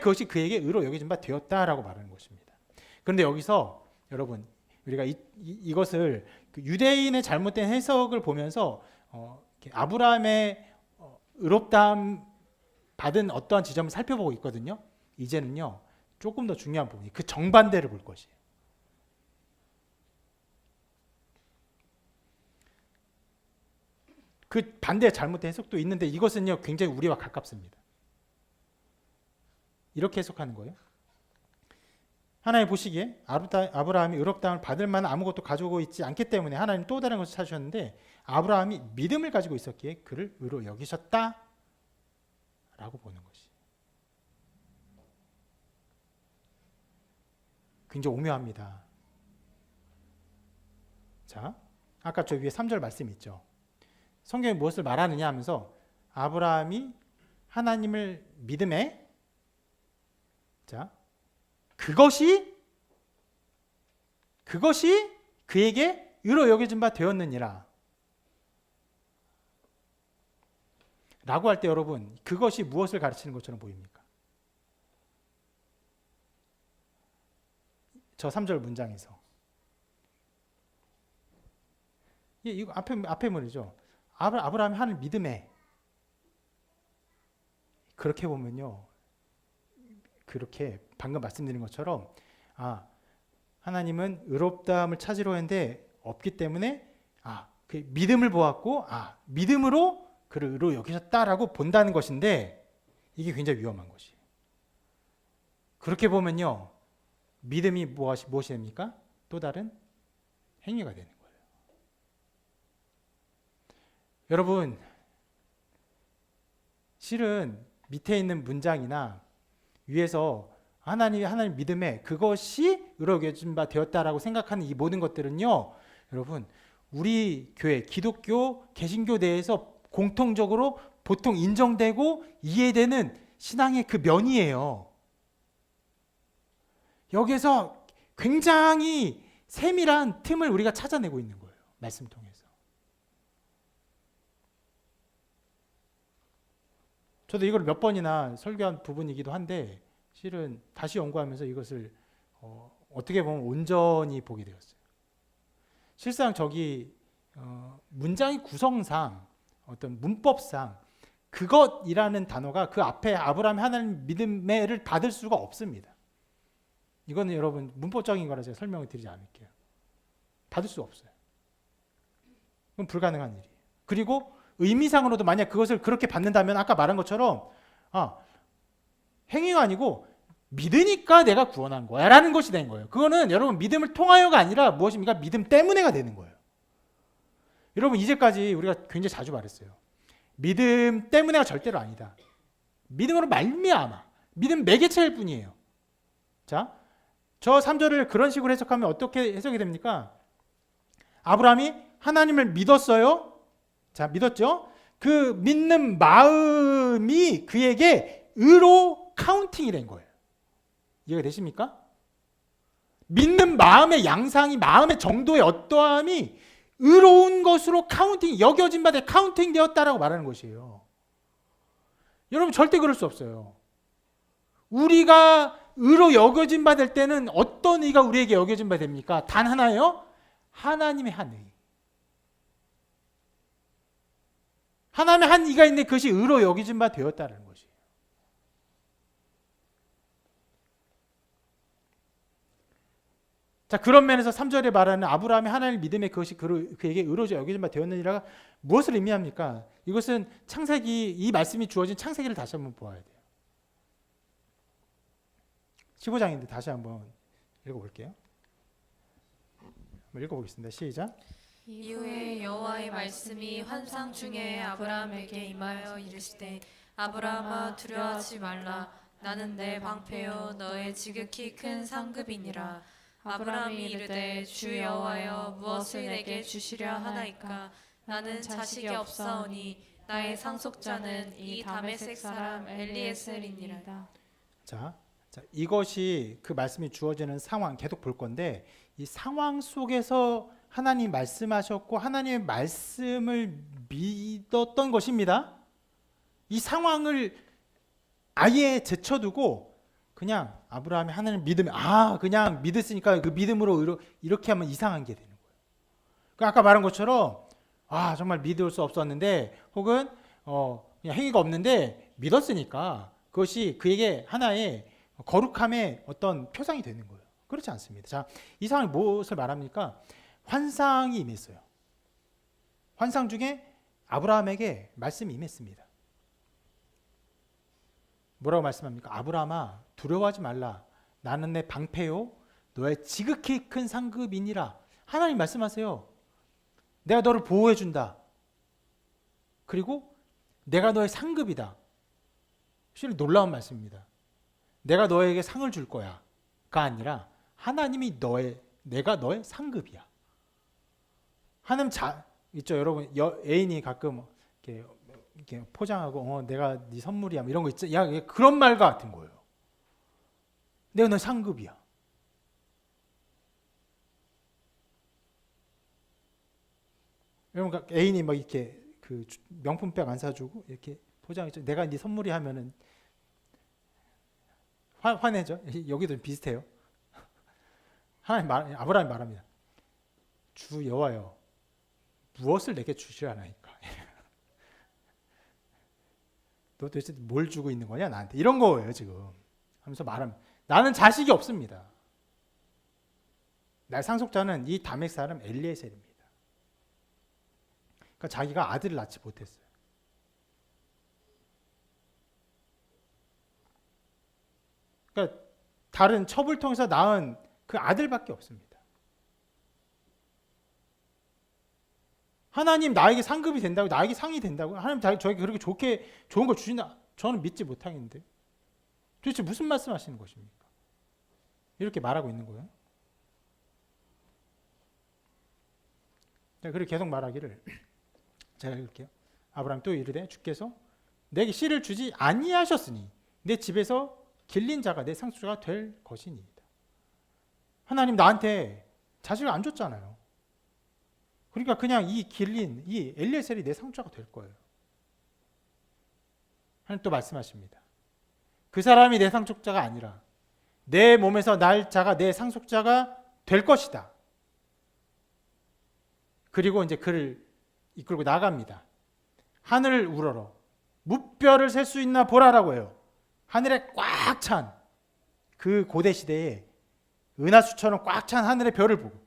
그것이 그에게 의로 여겨진 바 되었다라고 말하는 것입니다. 그런데 여기서 여러분 우리가 이것을 그 유대인의 잘못된 해석을 보면서 아브라함의 의롭다함 받은 어떠한 지점을 살펴보고 있거든요. 이제는요 조금 더 중요한 부분이 그 정반대를 볼 것이에요. 그 반대의 잘못된 해석도 있는데 이것은요 굉장히 우리와 가깝습니다. 이렇게 해석하는 거예요. 하나님 보시기에 아브라함이 의롭다함을 받을 만한 아무것도 가지고 있지 않기 때문에 하나님 또 다른 것을 찾으셨는데 아브라함이 믿음을 가지고 있었기에 그를 의로 여기셨다 라고 보는 것이 굉장히 오묘합니다. 자, 아까 저 위에 3절 말씀 있죠. 성경이 무엇을 말하느냐 하면서 아브라함이 하나님을 믿음에 자, 그것이 그에게 의로 여겨진 바 되었느니라 라고 할 때 여러분 그것이 무엇을 가르치는 것처럼 보입니까? 저 3절 문장에서 이거 앞에 문이죠. 아브라함이 하나님 믿음에 그렇게 보면요 그렇게 방금 말씀드린 것처럼 하나님은 의롭다함을 찾으려 했는데 없기 때문에 그 믿음을 보았고 믿음으로 그를 의로 여기셨다라고 본다는 것인데 이게 굉장히 위험한 것이에요. 그렇게 보면요 믿음이 무엇이 됩니까? 또 다른 행위가 되는 거예요. 여러분 실은 밑에 있는 문장이나 위에서 하나님 믿음에 그것이 의로 여겨진 바 되었다라고 생각하는 이 모든 것들은요 여러분 우리 교회 기독교 개신교 내에서 공통적으로 보통 인정되고 이해되는 신앙의 그 면이에요. 여기서 굉장히 세밀한 틈을 우리가 찾아내고 있는 거예요. 말씀 통해서. 저도 이걸 몇 번이나 설교한 부분이기도 한데 실은 다시 연구하면서 이것을 어떻게 보면 온전히 보게 되었어요. 실상 저기 문장의 구성상 어떤 문법상 그것이라는 단어가 그 앞에 아브라함이 하나님 믿음을 받을 수가 없습니다. 이거는 여러분 문법적인 거라 제가 설명을 드리지 않을게요. 받을 수 없어요. 그건 불가능한 일이에요. 그리고 의미상으로도 만약 그것을 그렇게 받는다면 아까 말한 것처럼 행위가 아니고 믿으니까 내가 구원한 거야 라는 것이 된 거예요. 그거는 여러분 믿음을 통하여가 아니라 무엇입니까? 믿음 때문에가 되는 거예요. 여러분 이제까지 우리가 굉장히 자주 말했어요. 믿음 때문에가 절대로 아니다. 믿음으로 말미암아. 믿음 매개체일 뿐이에요. 자, 저 3절을 그런 식으로 해석하면 어떻게 해석이 됩니까? 아브라함이 하나님을 믿었어요. 자, 믿었죠? 그 믿는 마음이 그에게 의로 카운팅이 된 거예요. 이해가 되십니까? 믿는 마음의 양상이 마음의 정도의 어떠함이 의로운 것으로 여겨진 바 카운팅 되었다라고 말하는 것이에요. 여러분 절대 그럴 수 없어요. 우리가 의로 여겨진 바 될 때는 어떤 의가 우리에게 여겨진 바 됩니까? 단 하나예요. 하나님의 한 의. 하나님의 한 의가 있는데 그것이 의로 여겨진 바 되었다는 것이에요. 자, 그런 면에서 3절에 말하는 아브라함이 하나님을 믿음에 그것이 그에게 의로 여겨진 바 되었느니라가 무엇을 의미합니까? 이것은 창세기, 이 말씀이 주어진 창세기를 다시 한번 보아야 돼요. 15장인데 다시 한번 읽어볼게요. 한번 읽어보겠습니다. 시작. 이후에 여호와의 말씀이 환상 중에 아브라함에게 임하여 이르시되 아브라함아 두려워하지 말라. 나는 내 방패요 너의 지극히 큰 상급이니라. 아브라함이 이르되 주 여호와여 무엇을 내게 주시려 하나이까. 나는 자식이 없사오니 나의 상속자는 이 다메섹 사람 엘리에셀이니라. 자, 이것이 그 말씀이 주어지는 상황 계속 볼 건데 이 상황 속에서 하나님 말씀하셨고 하나님의 말씀을 믿었던 것입니다. 이 상황을 아예 제쳐두고 그냥 아브라함이 하나님 믿으면 그냥 믿었으니까 그 믿음으로 이렇게 하면 이상한 게 되는 거예요. 그러니까 아까 말한 것처럼 정말 믿을 수 없었는데 혹은 그냥 행위가 없는데 믿었으니까 그것이 그에게 하나의 거룩함의 어떤 표상이 되는 거예요. 그렇지 않습니다. 자, 이 상황이 무엇을 말합니까? 환상이 임했어요. 환상 중에 아브라함에게 말씀이 임했습니다. 뭐라고 말씀합니까? 아브라함아, 두려워하지 말라. 나는 내 방패요 너의 지극히 큰 상급이니라. 하나님 말씀하세요. 내가 너를 보호해 준다. 그리고 내가 너의 상급이다. 실은 놀라운 말씀입니다. 내가 너에게 상을 줄 거야가 아니라 하나님이 내가 너의 상급이야. 하나님 있죠, 여러분. 애인이 가끔 이렇게 포장하고 내가 네 선물이야 이런 거 있죠. 그런 말 같은 거예요. 내가 너의 상급이야. 여러분, 애인이 막 이렇게 그 명품백 안 사주고 이렇게 포장했죠. 내가 네 선물이 하면은 화내죠. 여기도 좀 비슷해요. 아브라함이 말합니다. 주 여호와여, 무엇을 내게 주시라나이까? 너 도대체 뭘 주고 있는 거냐 나한테? 이런 거예요 지금. 하면서 말합니다. 나는 자식이 없습니다. 나의 상속자는 이 다멕 사람 엘리에셀입니다. 그러니까 자기가 아들을 낳지 못했어요. 그러니까 다른 첩을 통해서 낳은 그 아들밖에 없습니다. 하나님 나에게 상급이 된다고, 나에게 상이 된다고, 하나님 저에게 그렇게 좋은 걸 주시나 저는 믿지 못하겠는데 도대체 무슨 말씀하시는 것입니까? 이렇게 말하고 있는 거예요. 그리고 계속 말하기를 제가 읽을게요. 아브라함 또 이르되 주께서 내게 씨를 주지 아니하셨으니 내 집에서 길린 자가 내 상속자가 될 것이니이다. 하나님 나한테 자식을 안 줬잖아요. 그러니까 그냥 이 엘리에셀이 내 상속자가 될 거예요. 하나님 또 말씀하십니다. 그 사람이 내 상속자가 아니라 내 몸에서 날 자가 내 상속자가 될 것이다. 그리고 이제 그를 이끌고 나갑니다. 하늘을 우러러 무뼈를 셀 수 있나 보라라고 해요. 하늘에 꽉 찬 그 고대 시대에 은하수처럼 꽉 찬 하늘의 별을 보고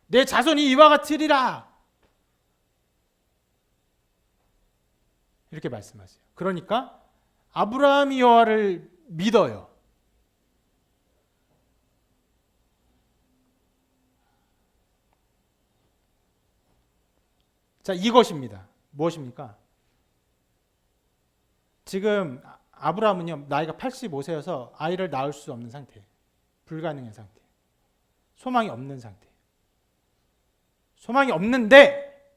내 자손이 이와 같으리라 이렇게 말씀하세요. 그러니까 아브라함이 여호와를 믿어요. 자, 이것입니다. 무엇입니까? 지금 아브라함은요, 나이가 85세여서 아이를 낳을 수 없는 상태, 불가능한 상태, 소망이 없는 상태. 소망이 없는데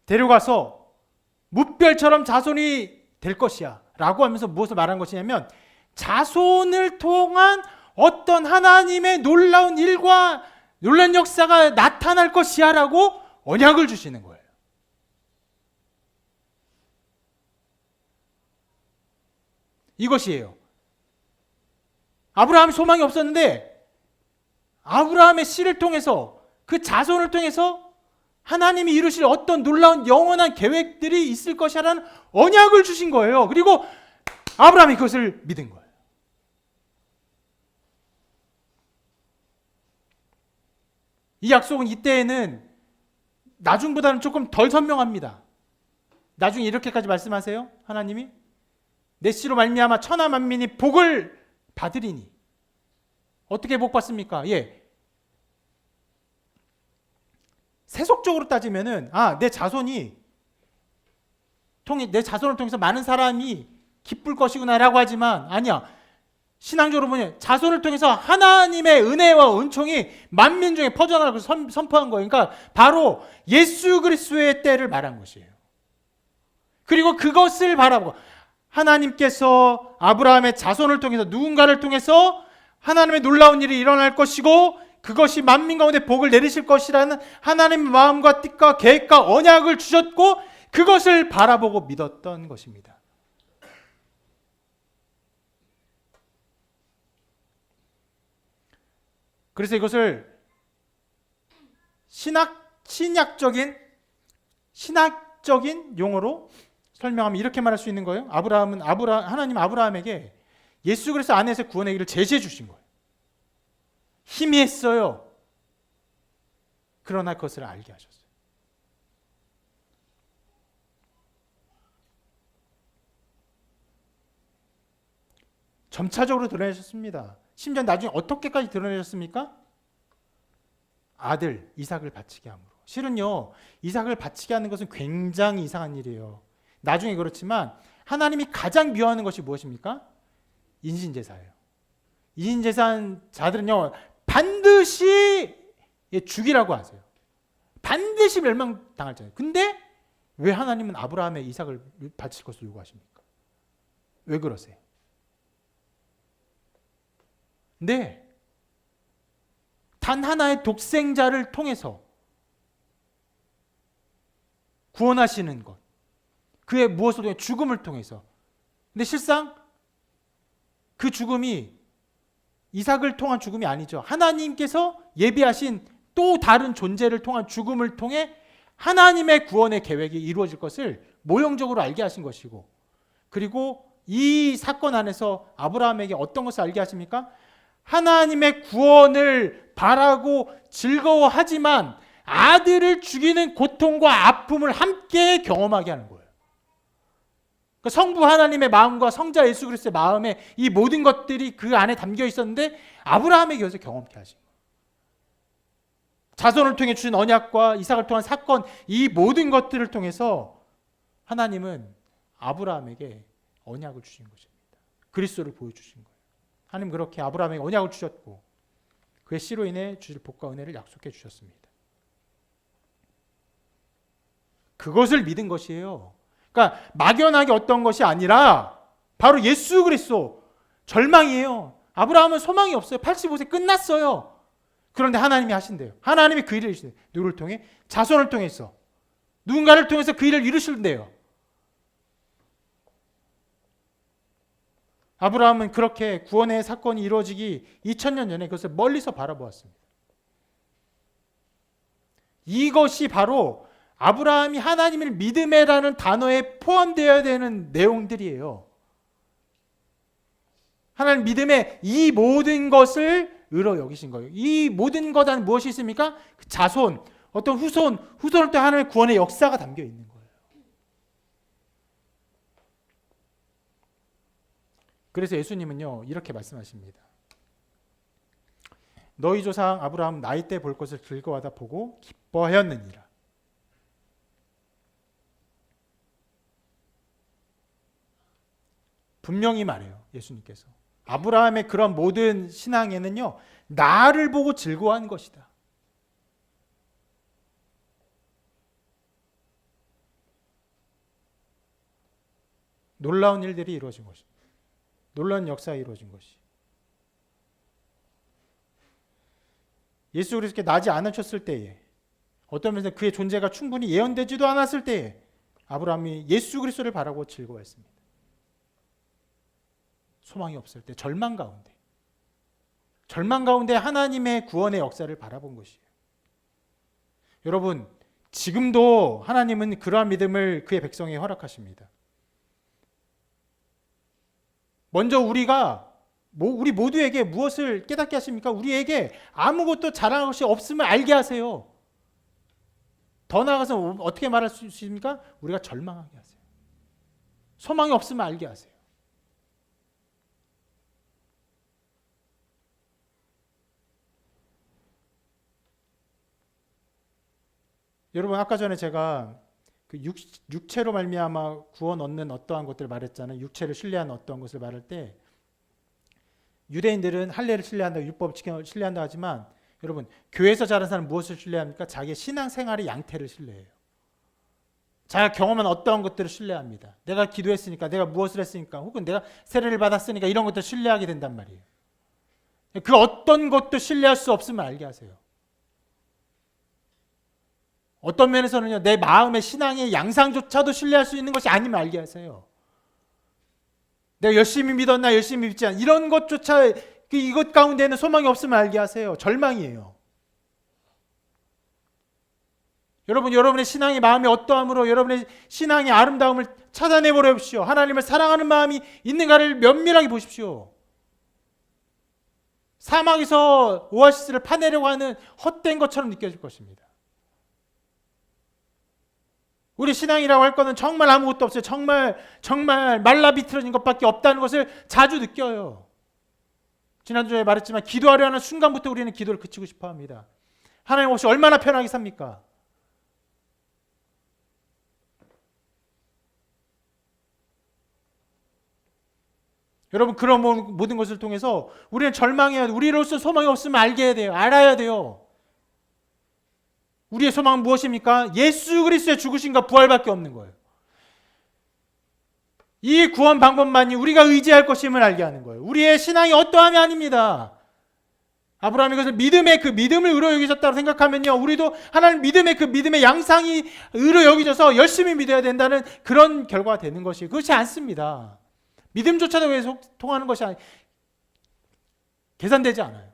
데려가서 무별처럼 자손이 될 것이야 라고 하면서 무엇을 말한 것이냐면 자손을 통한 어떤 하나님의 놀라운 일과 놀라운 역사가 나타날 것이야 라고 언약을 주시는 거예요. 이것이에요. 아브라함이 소망이 없었는데 아브라함의 씨를 통해서 그 자손을 통해서 하나님이 이루실 어떤 놀라운 영원한 계획들이 있을 것이라는 언약을 주신 거예요. 그리고 아브라함이 그것을 믿은 거예요. 이 약속은 이때에는 나중보다는 조금 덜 선명합니다. 나중에 이렇게까지 말씀하세요. 하나님이 내 씨로 말미암아 천하 만민이 복을 받으리니. 어떻게 복 받습니까? 세속적으로 따지면은 내 자손을 통해서 많은 사람이 기쁠 것이구나라고 하지만 아니야. 신앙적으로 보면 자손을 통해서 하나님의 은혜와 은총이 만민 중에 퍼져나가고 선포한 거예요. 그러니까 바로 예수 그리스도의 때를 말한 것이에요. 그리고 그것을 바라보고 하나님께서 아브라함의 자손을 통해서 누군가를 통해서 하나님의 놀라운 일이 일어날 것이고 그것이 만민 가운데 복을 내리실 것이라는 하나님의 마음과 뜻과 계획과 언약을 주셨고 그것을 바라보고 믿었던 것입니다. 그래서 이것을 신학적인 용어로 설명하면 이렇게 말할 수 있는 거예요. 하나님 아브라함에게 예수 그리스도 안에서 구원의 길을 제시해 주신 거예요. 희미했어요. 그러나 그것을 알게 하셨어요. 점차적으로 드러내셨습니다. 심지어 나중에 어떻게까지 드러내셨습니까? 아들 이삭을 바치게 함으로. 실은요, 이삭을 바치게 하는 것은 굉장히 이상한 일이에요. 나중에 그렇지만 하나님이 가장 미워하는 것이 무엇입니까? 인신제사예요. 인신제사자들은요 반드시 죽이라고 하세요. 반드시 멸망당할잖아요. 근데 왜 하나님은 아브라함의 이삭을 바칠 것을 요구하십니까? 왜 그러세요? 네, 단 하나의 독생자를 통해서 구원하시는 것, 그의 무엇을 통해? 죽음을 통해서. 근데 실상 그 죽음이 이삭을 통한 죽음이 아니죠. 하나님께서 예비하신 또 다른 존재를 통한 죽음을 통해 하나님의 구원의 계획이 이루어질 것을 모형적으로 알게 하신 것이고, 그리고 이 사건 안에서 아브라함에게 어떤 것을 알게 하십니까? 하나님의 구원을 바라고 즐거워하지만 아들을 죽이는 고통과 아픔을 함께 경험하게 하는 거예요. 그러니까 성부 하나님의 마음과 성자 예수 그리스도의 마음에 이 모든 것들이 그 안에 담겨 있었는데 아브라함에게 여기서 경험케 하신 거예요. 자손을 통해 주신 언약과 이삭을 통한 사건, 이 모든 것들을 통해서 하나님은 아브라함에게 언약을 주신 것입니다. 그리스도를 보여주신 거예요. 하나님 그렇게 아브라함에게 언약을 주셨고 그의 씨로 인해 주실 복과 은혜를 약속해 주셨습니다. 그것을 믿은 것이에요. 그러니까 막연하게 어떤 것이 아니라 바로 예수 그리스도. 절망이에요. 아브라함은 소망이 없어요. 85세 끝났어요. 그런데 하나님이 하신대요. 하나님이 그 일을 이루신대요. 누구를 통해? 자손을 통해서. 누군가를 통해서 그 일을 이루신대요. 아브라함은 그렇게 구원의 사건이 이루어지기 2000년 전에 그것을 멀리서 바라보았습니다. 이것이 바로 아브라함이 하나님을 믿음이라는 단어에 포함되어야 되는 내용들이에요. 하나님 믿음의 이 모든 것을 의로 여기신 거예요. 이 모든 것 안에 무엇이 있습니까? 자손, 어떤 후손을 통해 하나님의 구원의 역사가 담겨 있는 거예요. 그래서 예수님은요 이렇게 말씀하십니다. 너희 조상 아브라함 나이 때 볼 것을 즐거워하다 보고 기뻐하였느니라. 분명히 말해요. 예수님께서 아브라함의 그런 모든 신앙에는요 나를 보고 즐거워하는 것이다. 놀라운 일들이 이루어진 것입니다. 놀라운 역사가 이루어진 것이. 예수 그리스도께 나지 않으셨을 때에, 어떤 면에서 그의 존재가 충분히 예언되지도 않았을 때에 아브라함이 예수 그리스도를 바라고 즐거워했습니다. 소망이 없을 때, 절망 가운데 하나님의 구원의 역사를 바라본 것이에요. 여러분, 지금도 하나님은 그러한 믿음을 그의 백성에게 허락하십니다. 먼저 우리 모두에게 무엇을 깨닫게 하십니까? 우리에게 아무것도 자랑할 것이 없음을 알게 하세요. 더 나아가서 어떻게 말할 수 있습니까? 우리가 절망하게 하세요. 소망이 없음을 알게 하세요. 여러분, 아까 전에 제가 그 육체로 말미암아 구원 얻는 어떠한 것들을 말했잖아요. 육체를 신뢰하는 어떠한 것을 말할 때 유대인들은 할례를 신뢰한다, 율법을 신뢰한다 하지만 여러분, 교회에서 자란 사람은 무엇을 신뢰합니까? 자기의 신앙생활의 양태를 신뢰해요. 자기가 경험한 어떠한 것들을 신뢰합니다. 내가 기도했으니까, 내가 무엇을 했으니까, 혹은 내가 세례를 받았으니까 이런 것들을 신뢰하게 된단 말이에요. 그 어떤 것도 신뢰할 수 없음을 알게 하세요. 어떤 면에서는요, 내 마음의 신앙의 양상조차도 신뢰할 수 있는 것이 아님을 알게 하세요. 내가 열심히 믿었나 열심히 믿지 않나 이런 것조차 이것 가운데는 소망이 없음을 알게 하세요. 절망이에요. 여러분, 여러분의 신앙의 마음이 어떠함으로 여러분의 신앙의 아름다움을 찾아내버려 보십시오. 하나님을 사랑하는 마음이 있는가를 면밀하게 보십시오. 사막에서 오아시스를 파내려고 하는 헛된 것처럼 느껴질 것입니다. 우리 신앙이라고 할 거는 정말 아무것도 없어요. 정말 말라 비틀어진 것밖에 없다는 것을 자주 느껴요. 지난주에 말했지만 기도하려 하는 순간부터 우리는 기도를 그치고 싶어 합니다. 하나님 없이 얼마나 편하게 삽니까? 여러분, 그런 모든 것을 통해서 우리는 절망해야 돼요. 우리로서 소망이 없으면 알게 해야 돼요. 알아야 돼요. 우리의 소망은 무엇입니까? 예수 그리스도의 죽으심과 부활밖에 없는 거예요. 이 구원 방법만이 우리가 의지할 것임을 알게 하는 거예요. 우리의 신앙이 어떠함이 아닙니다. 아브라함이 그것을 믿음의 그 믿음을 의로 여기셨다고 생각하면요, 우리도 하나님 믿음의 그 믿음의 양상이 의로 여기져서 열심히 믿어야 된다는 그런 결과가 되는 것이 그렇지 않습니다. 믿음조차도 왜 통하는 것이 계산되지 않아요.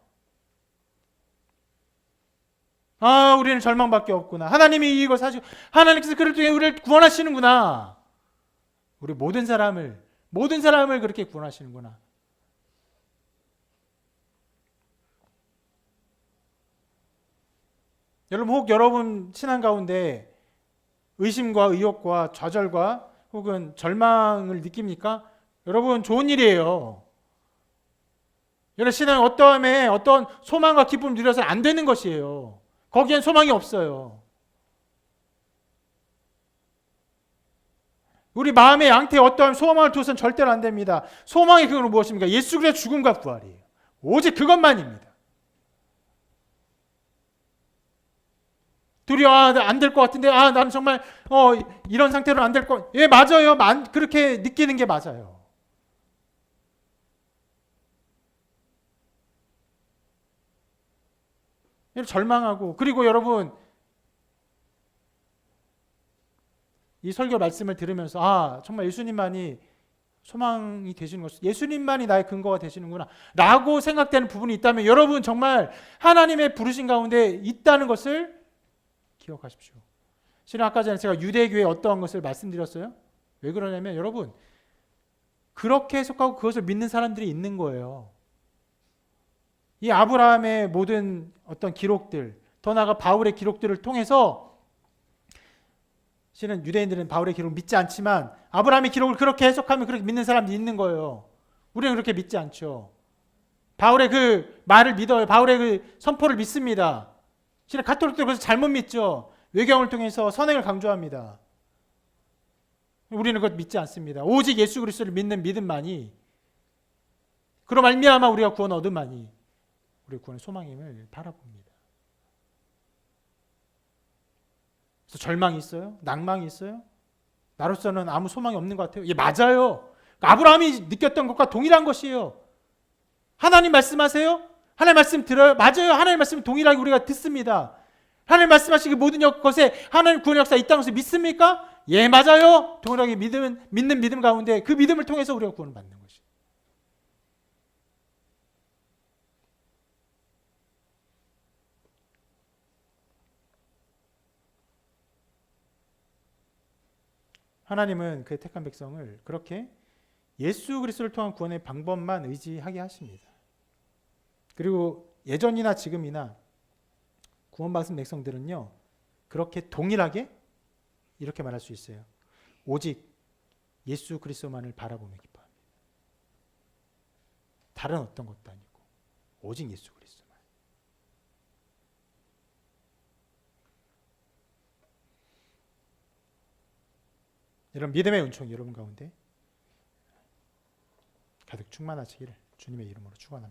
아, 우리는 절망밖에 없구나. 하나님이 이걸 사시고 하나님께서 그를 통해 우리를 구원하시는구나. 우리 모든 사람을 그렇게 구원하시는구나. 여러분, 혹 여러분 신앙 가운데 의심과 의혹과 좌절과 혹은 절망을 느낍니까? 여러분, 좋은 일이에요. 여러분, 신앙이 어떠함에 어떤 소망과 기쁨을 누려서 안 되는 것이에요. 거기엔 소망이 없어요. 우리 마음의 양태에 어떠한 소망을 두어서는 절대로 안 됩니다. 소망의 근원은 무엇입니까? 예수 그리스도의 죽음과 부활이에요. 오직 그것만입니다. 둘이 안 될 것 같은데 나는 정말 이런 상태로 안 될 것. 예, 맞아요. 그렇게 느끼는 게 맞아요. 절망하고, 그리고 여러분, 이 설교 말씀을 들으면서 정말 예수님만이 소망이 되시는 것, 예수님만이 나의 근거가 되시는구나 라고 생각되는 부분이 있다면 여러분 정말 하나님의 부르신 가운데 있다는 것을 기억하십시오. 실은 아까 전에 제가 유대교의 어떠한 것을 말씀드렸어요. 왜 그러냐면 여러분, 그렇게 해석하고 그것을 믿는 사람들이 있는 거예요. 이 아브라함의 모든 어떤 기록들, 더 나아가 바울의 기록들을 통해서, 실은 유대인들은 바울의 기록을 믿지 않지만 아브라함의 기록을 그렇게 해석하면 그렇게 믿는 사람들이 있는 거예요. 우리는 그렇게 믿지 않죠. 바울의 그 말을 믿어요. 바울의 그 선포를 믿습니다. 실은 가톨릭도 그래서 잘못 믿죠. 외경을 통해서 선행을 강조합니다. 우리는 그것 믿지 않습니다. 오직 예수 그리스도를 믿는 믿음만이, 그로 말미암아 우리가 구원 얻음만이 우리 구원의 소망임을 바라봅니다. 그래서 절망이 있어요? 낭망이 있어요? 나로서는 아무 소망이 없는 것 같아요. 예, 맞아요. 아브라함이 느꼈던 것과 동일한 것이에요. 하나님 말씀하세요? 하나님 말씀 들어요? 맞아요. 하나님 말씀 동일하게 우리가 듣습니다. 하나님 말씀하시기 모든 것에 하나님 구원의 역사 있다는 것을 믿습니까? 예, 맞아요. 동일하게 믿는 믿음 가운데 그 믿음을 통해서 우리가 구원을 받는 것이에요. 하나님은 그의 택한 백성을 그렇게 예수 그리스도를 통한 구원의 방법만 의지하게 하십니다. 그리고 예전이나 지금이나 구원받은 백성들은요, 그렇게 동일하게 이렇게 말할 수 있어요. 오직 예수 그리스도만을 바라보며 기뻐합니다. 다른 어떤 것도 아니고 오직 예수 그리스도만. 이런 믿음의 은총이 여러분 가운데 가득 충만하시기를 주님의 이름으로 축원합니다.